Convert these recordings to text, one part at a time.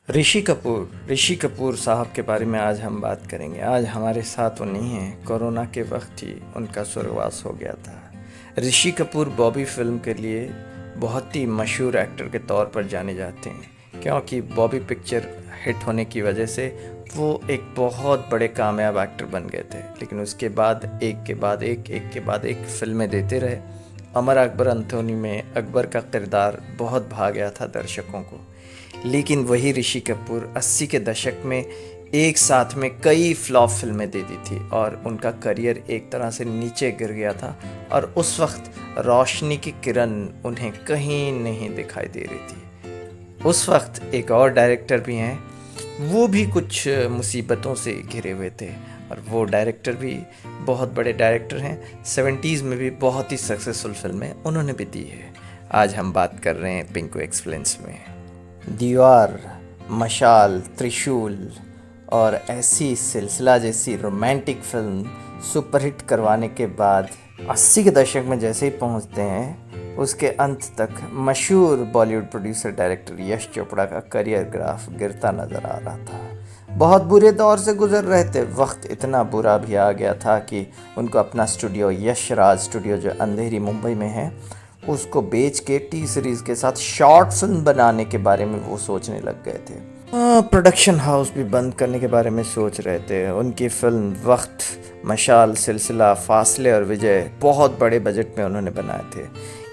ऋषि कपूर साहब के बारे में आज हम बात करेंगे। आज हमारे साथ वो नहीं हैं। कोरोना के वक्त ही उनका स्वर्गवास हो गया था। ऋषि कपूर बॉबी फिल्म के लिए बहुत ही मशहूर एक्टर के तौर पर जाने जाते हैं, क्योंकि बॉबी पिक्चर हिट होने की वजह से वो एक बहुत बड़े कामयाब एक्टर बन गए थे। लेकिन उसके बाद एक के बाद एक फिल्में देते रहे। अमर अकबर अंथोनी में अकबर का किरदार बहुत भा गया था दर्शकों को। लेकिन वही ऋषि कपूर 80 के दशक में एक साथ में कई फ्लॉप फिल्में दे दी थी और उनका करियर एक तरह से नीचे गिर गया था। और उस वक्त रोशनी की किरण उन्हें कहीं नहीं दिखाई दे रही थी। उस वक्त एक और डायरेक्टर भी हैं, वो भी कुछ मुसीबतों से घिरे हुए थे और वो डायरेक्टर भी बहुत बड़े डायरेक्टर हैं। 70s में भी बहुत ही सक्सेसफुल फिल्में उन्होंने भी दी है। आज हम बात कर रहे हैं पिंकू एक्सप्लेन्स में। दीवार, मशाल, त्रिशूल और ऐसी सिलसिला जैसी रोमांटिक फिल्म सुपरहिट करवाने के बाद 80 के दशक में जैसे ही पहुंचते हैं, उसके अंत तक मशहूर बॉलीवुड प्रोड्यूसर डायरेक्टर यश चोपड़ा का करियर ग्राफ गिरता नज़र आ रहा था। बहुत बुरे दौर से गुजर रहे थे। वक्त इतना बुरा भी आ गया था कि उनको अपना स्टूडियो यश राज स्टूडियो जो अंधेरी मुंबई में है, उसको बेच के टी सीरीज़ के साथ शॉर्ट फिल्म बनाने के बारे में वो सोचने लग गए थे। प्रोडक्शन हाउस भी बंद करने के बारे में सोच रहे थे। उनकी फिल्म वक्त, मशाल, सिलसिला, फासले और विजय बहुत बड़े बजट में उन्होंने बनाए थे।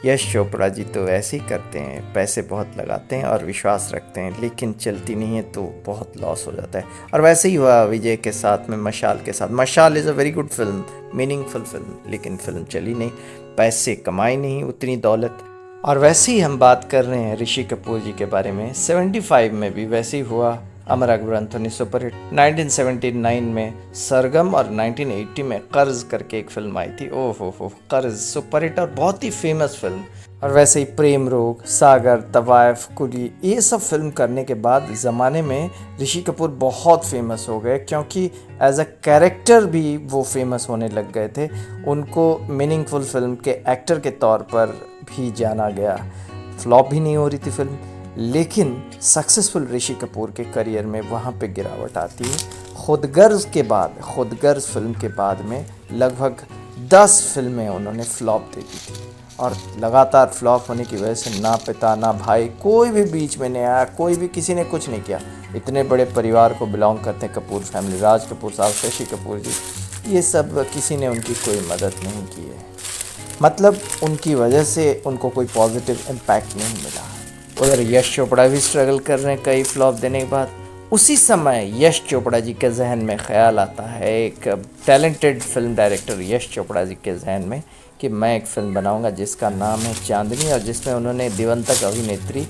यश चोपड़ा जी तो ऐसे ही करते हैं, पैसे बहुत लगाते हैं और विश्वास रखते हैं, लेकिन चलती नहीं है तो बहुत लॉस हो जाता है। और वैसे ही हुआ विजय के साथ में, मशाल के साथ। मशाल is a very good film, meaningful film, लेकिन फिल्म चली नहीं, पैसे कमाई नहीं उतनी दौलत। और वैसे ही हम बात कर रहे हैं ऋषि कपूर जी के बारे में। 75 में भी वैसे ही हुआ, अमर अकबर अंथोनी सुपरहिट। 1979 में सरगम और 1980 में कर्ज करके एक फिल्म आई थी। ओह हो, कर्ज सुपरहिट और बहुत ही फेमस फिल्म। और वैसे ही प्रेम रोग, सागर, तवायफ, कुली, ये सब फिल्म करने के बाद ज़माने में ऋषि कपूर बहुत फेमस हो गए, क्योंकि एज अ कैरेक्टर भी वो फेमस होने लग गए थे। उनको मीनिंगफुल फिल्म के एक्टर के तौर पर भी जाना गया। फ्लॉप भी नहीं हो रही थी फिल्म, लेकिन सक्सेसफुल ऋषि कपूर के करियर में वहाँ पे गिरावट आती है। खुदगर्ज फिल्म के बाद में लगभग 10 फिल्में उन्होंने फ्लॉप दे दी थी। और लगातार फ्लॉप होने की वजह से ना पिता ना भाई कोई भी बीच में नहीं आया, कोई भी किसी ने कुछ नहीं किया। इतने बड़े परिवार को बिलोंग करते हैं कपूर फैमिली, राज कपूर साहब, शशि कपूर जी, ये सब किसी ने उनकी कोई मदद नहीं की है। मतलब उनकी वजह से उनको कोई पॉजिटिव इम्पैक्ट नहीं मिला। उधर यश चोपड़ा भी स्ट्रगल कर रहे हैं कई फ्लॉप देने के बाद। उसी समय यश चोपड़ा जी के जहन में ख्याल आता है, एक talented film director Yash Chopra ji के जहन में, कि मैं एक फ़िल्म बनाऊंगा जिसका नाम है चांदनी, और जिसमें उन्होंने दिवंगत अभिनेत्री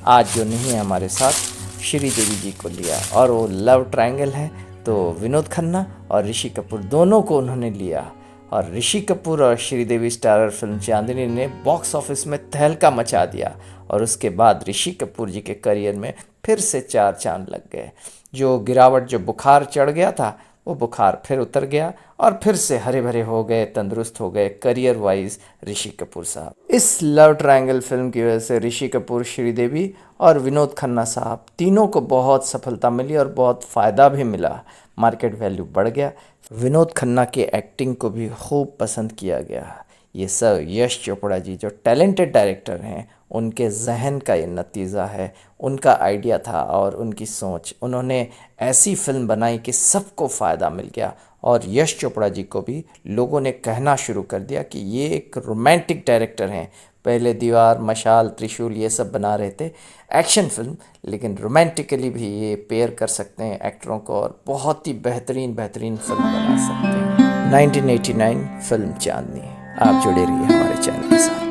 आज जो नहीं है हमारे साथ, श्रीदेवी जी को लिया। और वो लव ट्रायंगल है, तो विनोद खन्ना और ऋषि कपूर दोनों को उन्होंने लिया। और ऋषि कपूर और श्रीदेवी स्टारर फिल्म चांदनी ने बॉक्स ऑफिस में तहलका मचा दिया। और उसके बाद ऋषि कपूर जी के करियर में फिर से 4 चांद लग गए। जो गिरावट, जो बुखार चढ़ गया था, वो बुखार फिर उतर गया और फिर से हरे भरे हो गए, तंदुरुस्त हो गए करियर वाइज ऋषि कपूर साहब। इस लव ट्रायंगल फिल्म की वजह से ऋषि कपूर, श्रीदेवी और विनोद खन्ना साहब तीनों को बहुत सफलता मिली और बहुत फ़ायदा भी मिला। मार्केट वैल्यू बढ़ गया। विनोद खन्ना की एक्टिंग को भी खूब पसंद किया गया। ये सब यश चोपड़ा जी जो टैलेंटेड डायरेक्टर हैं, उनके जहन का ये नतीजा है। उनका आइडिया था और उनकी सोच, उन्होंने ऐसी फिल्म बनाई कि सबको फ़ायदा मिल गया। और यश चोपड़ा जी को भी लोगों ने कहना शुरू कर दिया कि ये एक रोमांटिक डायरेक्टर हैं। पहले दीवार, मशाल, त्रिशूल ये सब बना रहे थे एक्शन फिल्म, लेकिन रोमांटिकली भी ये पेयर कर सकते हैं एक्टरों को और बहुत ही बेहतरीन फिल्म बना सकते हैं। 1989 फिल्म चांदनी। आप जुड़े रहिए हमारे चैनल के साथ।